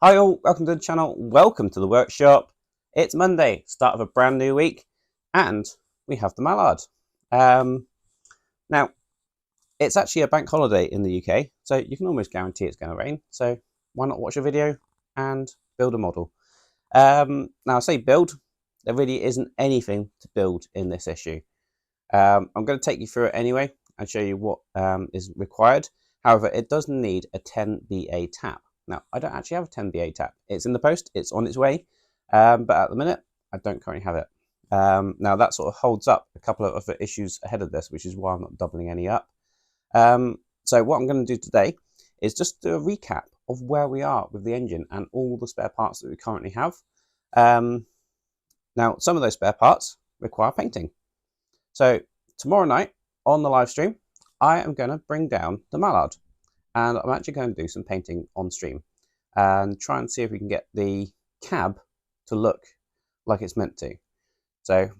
Hi all, welcome to the channel, welcome to the workshop. It's Monday, start of a brand new week, and we have the Mallard. Now, it's actually a bank holiday in the UK, so you can almost guarantee it's going to rain, so why not watch a video and build a model. Now I say build, there really isn't anything to build in this issue. I'm going to take you through it anyway and show you what is required. However, it does need a 10BA tap. Now, I don't actually have a 10BA tap. It's in the post, it's on its way, but at the minute, I don't currently have it. Now, that sort of holds up a couple of other issues ahead of this, which is why I'm not doubling any up. So what I'm going to do today is just do a recap of where we are with the engine and all the spare parts that we currently have. Now, some of those spare parts require painting. So tomorrow night on the live stream, I am going to bring down the Mallard, and I'm actually going to do some painting on stream and try and see if we can get the cab to look like it's meant to. So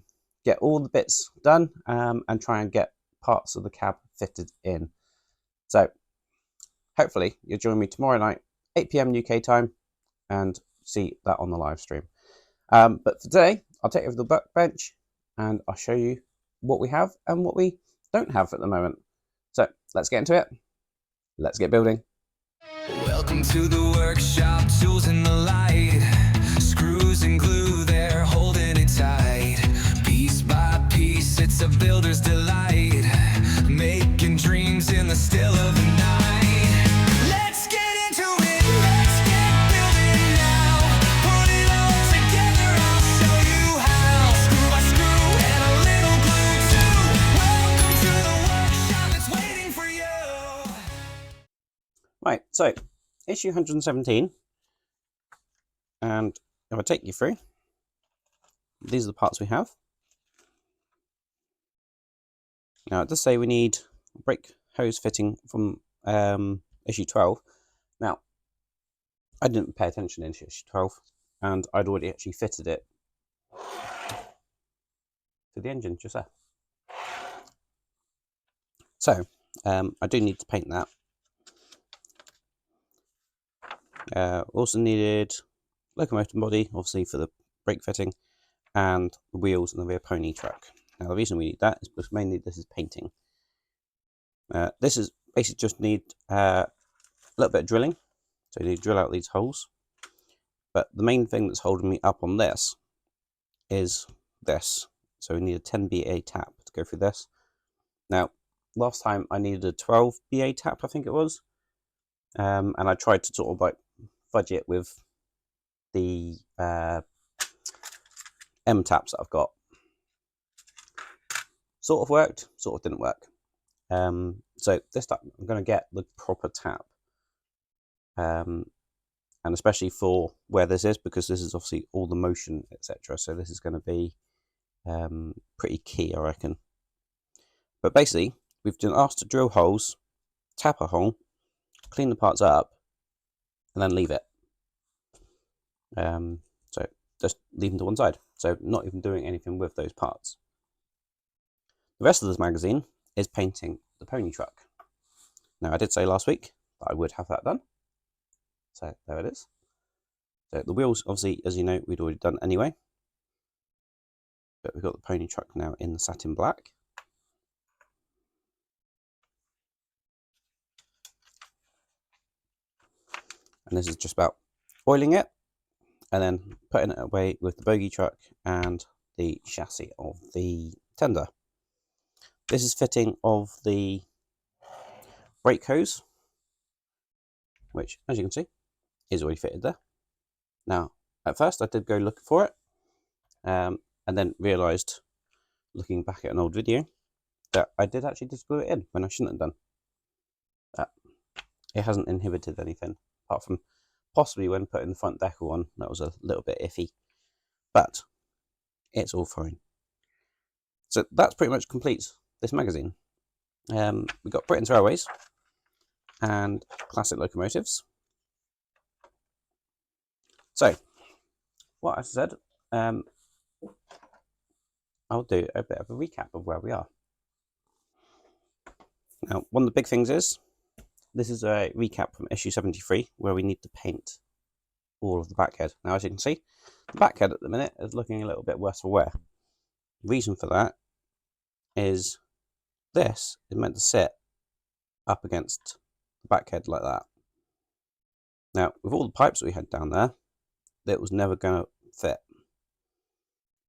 get all the bits done and try and get parts of the cab fitted in. So hopefully you'll join me tomorrow night, 8 PM UK time, and see that on the live stream. But for today, I'll take you over the workbench and I'll show you what we have and what we don't have at the moment. So let's get into it. Let's get building. Welcome to the workshop, tools in the light, screws and glue, they're holding it tight. Piece by piece, it's a builder's delight, making dreams in the still of the night. Let's get into it, let's get building now. Put it all together, I'll show you how. Screw by screw and a little glue too. Welcome to the workshop, it's waiting for you. Right, so issue 117, and if I take you through, these are the parts we have. Now it does say we need a brake hose fitting from issue 12. Now, I didn't pay attention in issue 12, and I'd already actually fitted it to the engine just there. So, I do need to paint that. Also needed locomotive body, obviously for the brake fitting, and the wheels and the rear pony truck. Now the reason we need that is because mainly this is painting. This is basically just need a little bit of drilling, so you need to drill out these holes. But the main thing that's holding me up on this is this. So we need a 10BA tap to go through this. Now, last time I needed a 12BA tap, I think it was. And I tried to sort of like fudge it with the M taps that I've got. Sort of worked, sort of didn't work. So this time I'm going to get the proper tap. And especially for where this is, because this is obviously all the motion, etc. So this is going to be pretty key, I reckon. But basically, we've been asked to drill holes, tap a hole, clean the parts up, and then leave it. So just leave them to one side. So not even doing anything with those parts. The rest of this magazine is painting the pony truck. Now I did say last week that I would have that done. So there it is. So the wheels, obviously, as you know, we'd already done anyway. But we've got the pony truck now in the satin black. And this is just about oiling it and then putting it away with the bogie truck and the chassis of the tender. This is fitting of the brake hose, which, as you can see, is already fitted there. Now, at first I did go looking for it, and then realised, looking back at an old video, that I did actually just glue it in when I shouldn't have done. It hasn't inhibited anything, apart from possibly when putting the front decal on, that was a little bit iffy, but it's all fine. So that's pretty much completes this magazine. We've got Britain's Railways and classic locomotives. So, what I said, I'll do a bit of a recap of where we are. Now, one of the big things is, this is a recap from issue 73, where we need to paint all of the back head. Now, as you can see, the back head at the minute is looking a little bit worse for wear. Reason for that is this is meant to sit up against the back head like that. Now, with all the pipes we had down there, that was never going to fit.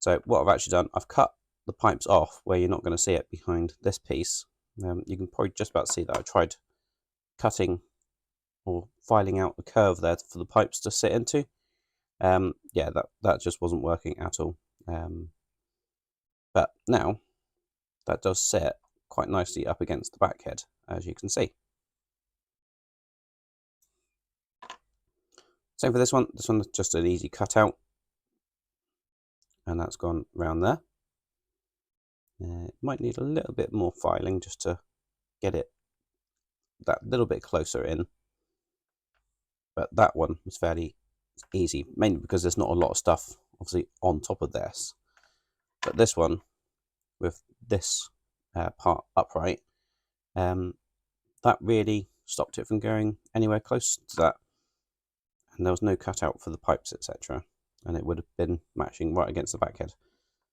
So what I've actually done, I've cut the pipes off where you're not going to see it behind this piece. You can probably just about see that I tried cutting or filing out the curve there for the pipes to sit into. Yeah, that just wasn't working at all. But now that does sit quite nicely up against the back head, as you can see. Same for this one. This one's just an easy cutout, and that's gone round there. It might need a little bit more filing just to get it that little bit closer in, but that one was fairly easy, mainly because there's not a lot of stuff obviously on top of this. But this one, with this part upright, that really stopped it from going anywhere close to that, and there was no cutout for the pipes, etc., and it would have been matching right against the back head.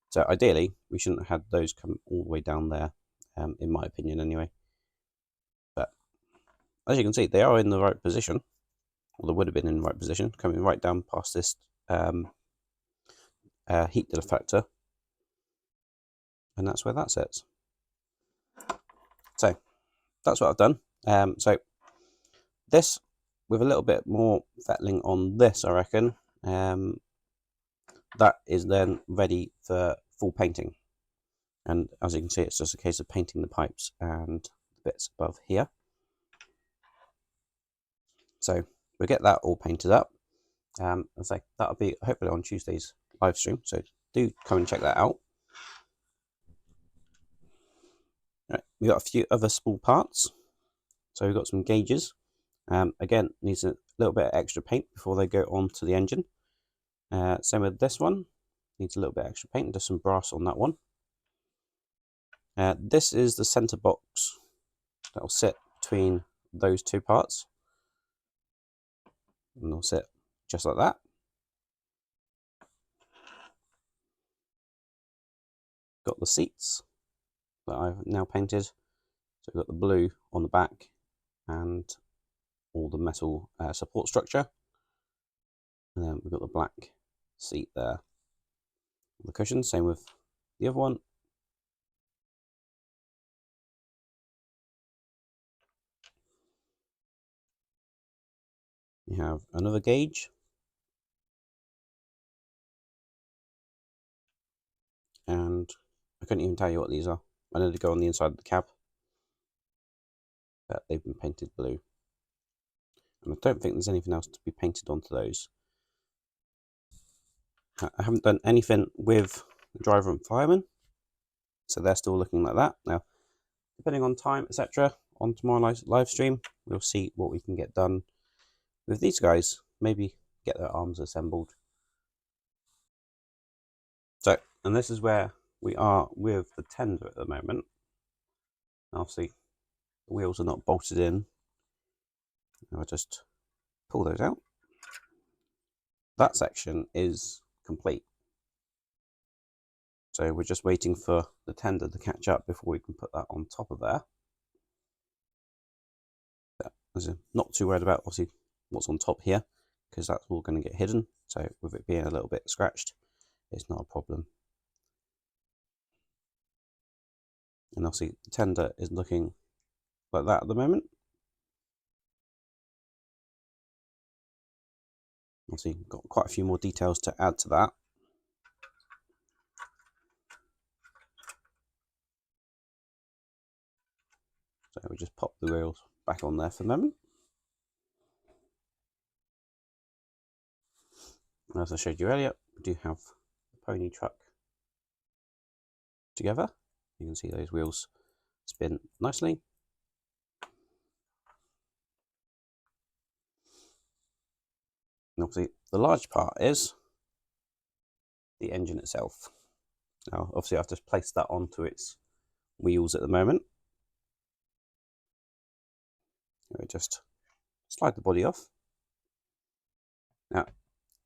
So ideally we shouldn't have had those come all the way down there, in my opinion anyway. But as you can see, they are in the right position, or they would have been in the right position, coming right down past this heat deflector, and that's where that sits. So that's what I've done. So this, with a little bit more fettling on this, I reckon, that is then ready for full painting. And as you can see, it's just a case of painting the pipes and the bits above here. So we'll get that all painted up. And so that'll be hopefully on Tuesday's live stream. So do come and check that out. Right, we've got a few other small parts. So we've got some gauges. Again, needs a little bit of extra paint before they go onto the engine. Same with this one. Needs a little bit extra paint, just some brass on that one. This is the center box that will sit between those two parts. And they'll sit just like that. Got the seats that I've now painted. So we've got the blue on the back and all the metal support structure. And then we've got the black seat there. The cushion, same with the other one. You have another gauge. And I couldn't even tell you what these are. I know they go on the inside of the cab, but they've been painted blue. And I don't think there's anything else to be painted onto those. I haven't done anything with the driver and fireman, so they're still looking like that. Now, depending on time, etc., on tomorrow night's live stream, we'll see what we can get done with these guys. Maybe get their arms assembled. So, and this is where we are with the tender at the moment. Obviously, the wheels are not bolted in. I'll just pull those out. That section is complete. So we're just waiting for the tender to catch up before we can put that on top of there. I'm not too worried about obviously what's on top here, because that's all going to get hidden. So with it being a little bit scratched, it's not a problem. And obviously the tender is looking like that at the moment. Obviously got quite a few more details to add to that. So we just pop the wheels back on there for the moment. And as I showed you earlier, we do have the pony truck together. You can see those wheels spin nicely. And obviously the large part is the engine itself. Now obviously I've just placed that onto its wheels at the moment. We just slide the body off. Now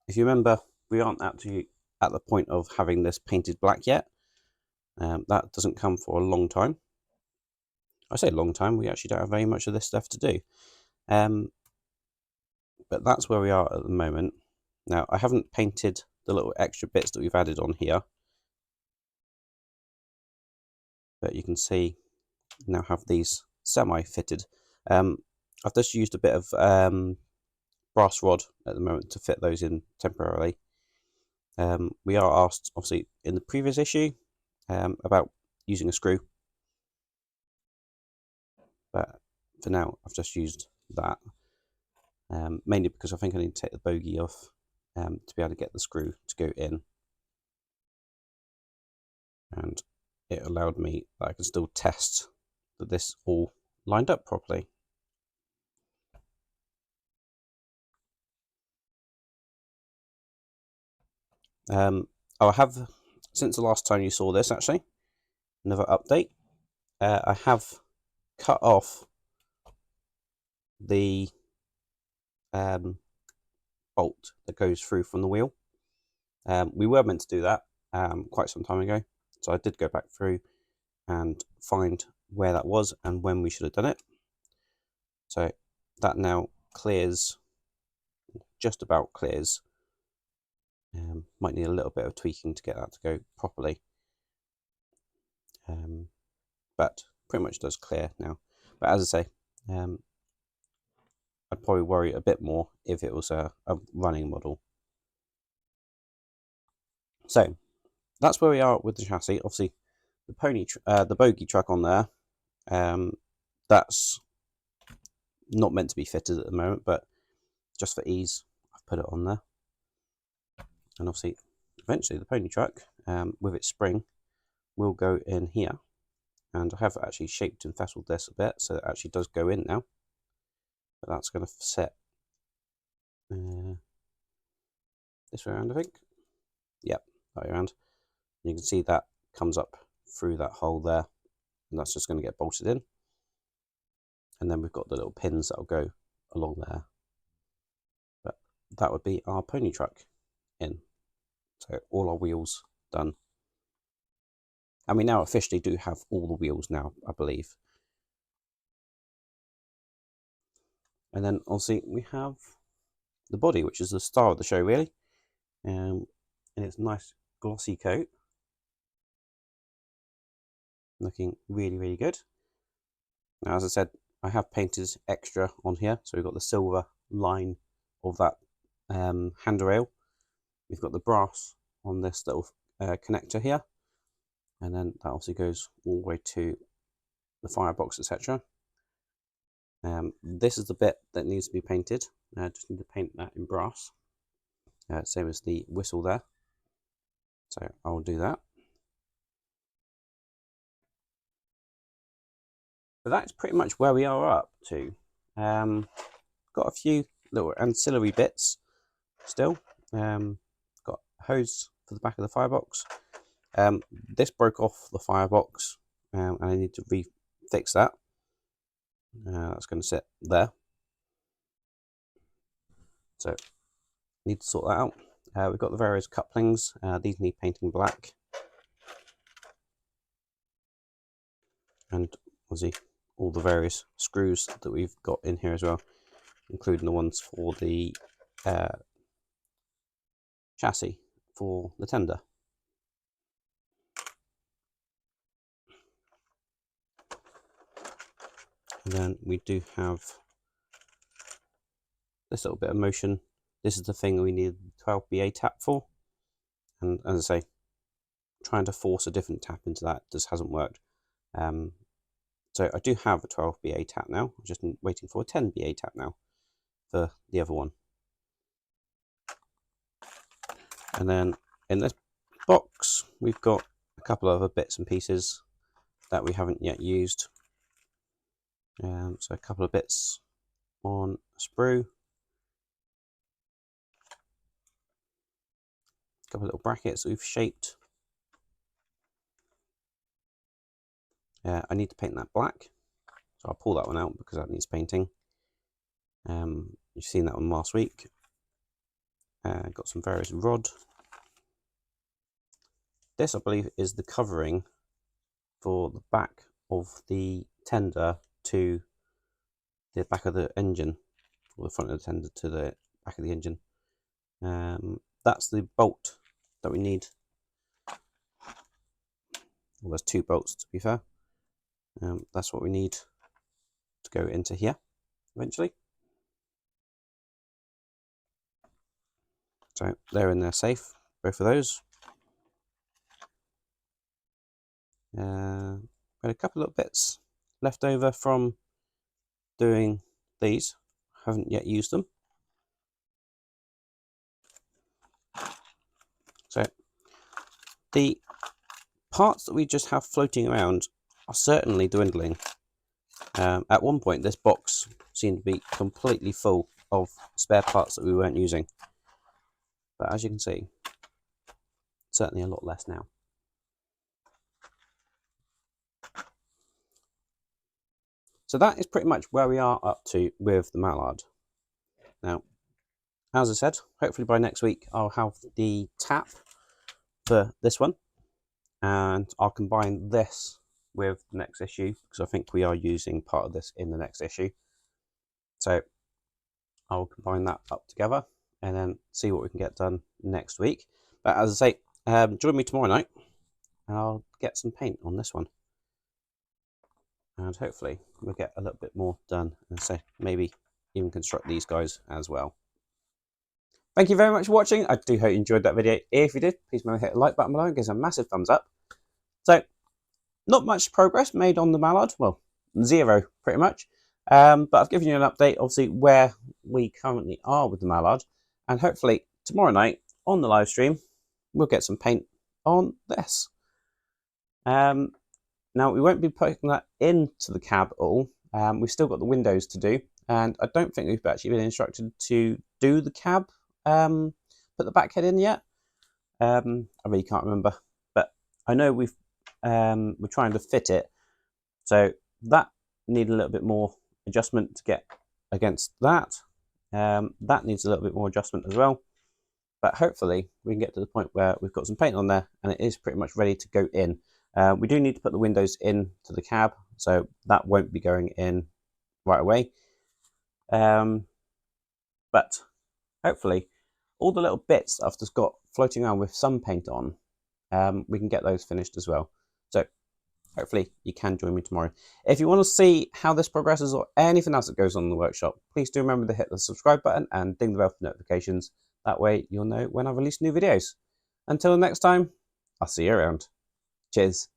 if you remember, we aren't actually at the point of having this painted black yet. That doesn't come for a long time. I say long time, we actually don't have very much of this stuff to do. But that's where we are at the moment. Now, I haven't painted the little extra bits that we've added on here, but you can see now have these semi-fitted. I've just used a bit of brass rod at the moment to fit those in temporarily. We are asked, obviously, in the previous issue about using a screw, but for now I've just used that, mainly because I think I need to take the bogey off to be able to get the screw to go in, and it allowed me that I can still test that this all lined up properly. I have, since the last time you saw this, actually, another update. I have cut off the bolt that goes through from the wheel. We were meant to do that quite some time ago, so I did go back through and find where that was and when we should have done it. So that now clears, just about clears. Might need a little bit of tweaking to get that to go properly, but pretty much does clear now. But as I say, I'd probably worry a bit more if it was a running model. So that's where we are with the chassis. Obviously, the bogey truck on there, that's not meant to be fitted at the moment, but just for ease, I've put it on there. And obviously, eventually the pony truck, with its spring, will go in here. And I have actually shaped and festled this a bit, so it actually does go in now. But that's going to set this way around, I think. Yep, that way around. And you can see that comes up through that hole there, and that's just going to get bolted in. And then we've got the little pins that will go along there. But that would be our pony truck in. So all our wheels done. And we now officially do have all the wheels now, I believe. And then obviously we have the body, which is the star of the show, really. In its nice glossy coat. Looking really, really good. Now, as I said, I have painted extra on here. So we've got the silver line of that handrail. We've got the brass on this little connector here. And then that obviously goes all the way to the firebox, etc. This is the bit that needs to be painted. I just need to paint that in brass. Same as the whistle there. So I'll do that. But that's pretty much where we are up to. Got a few little ancillary bits still. Got a hose for the back of the firebox. This broke off the firebox, and I need to refix that. That's going to sit there. So need to sort that out. We've got the various couplings. These need painting black. And obviously all the various screws that we've got in here as well, including the ones for the chassis for the tender. And then we do have this little bit of motion. This is the thing we need the 12BA tap for. And as I say, trying to force a different tap into that just hasn't worked. So I do have a 12BA tap now. I'm just waiting for a 10BA tap now for the other one. And then in this box, we've got a couple of other bits and pieces that we haven't yet used. So a couple of bits on a sprue, a couple of little brackets that we've shaped. I need to paint that black, so I'll pull that one out because that needs painting. You've seen that one last week. Got some various rod. This, I believe, is the covering for the back of the tender to the back of the engine, or the front of the tender to the back of the engine. That's the bolt that we need. Well, there's 2 bolts to be fair. That's what we need to go into here eventually. So they're in there safe, both of those. Got a couple of bits left over from doing these. Haven't yet used them. So the parts that we just have floating around are certainly dwindling. At one point, this box seemed to be completely full of spare parts that we weren't using. But as you can see, certainly a lot less now. So that is pretty much where we are up to with the Mallard. Now, as I said, hopefully by next week I'll have the tap for this one, and I'll combine this with the next issue, because I think we are using part of this in the next issue. So I'll combine that up together and then see what we can get done next week. But as I say, join me tomorrow night and I'll get some paint on this one. And hopefully we'll get a little bit more done, and so maybe even construct these guys as well. Thank you very much for watching. I do hope you enjoyed that video. If you did, please remember to hit the like button below and give us a massive thumbs up. So, not much progress made on the Mallard. Well, 0 pretty much. But I've given you an update, obviously, where we currently are with the Mallard. And hopefully tomorrow night on the live stream, we'll get some paint on this. Now, we won't be putting that into the cab at all. We've still got the windows to do, and I don't think we've actually been instructed to do the cab, put the back head in yet. I really can't remember, but I know we're trying to fit it, so that needs a little bit more adjustment to get against that. That needs a little bit more adjustment as well, but hopefully we can get to the point where we've got some paint on there and it is pretty much ready to go in. We do need to put the windows in to the cab, so that won't be going in right away. But hopefully all the little bits that I've just got floating around with some paint on, we can get those finished as well. So hopefully you can join me tomorrow. If you want to see how this progresses or anything else that goes on in the workshop, please do remember to hit the subscribe button and ding the bell for notifications. That way you'll know when I release new videos. Until next time, I'll see you around. Cheers.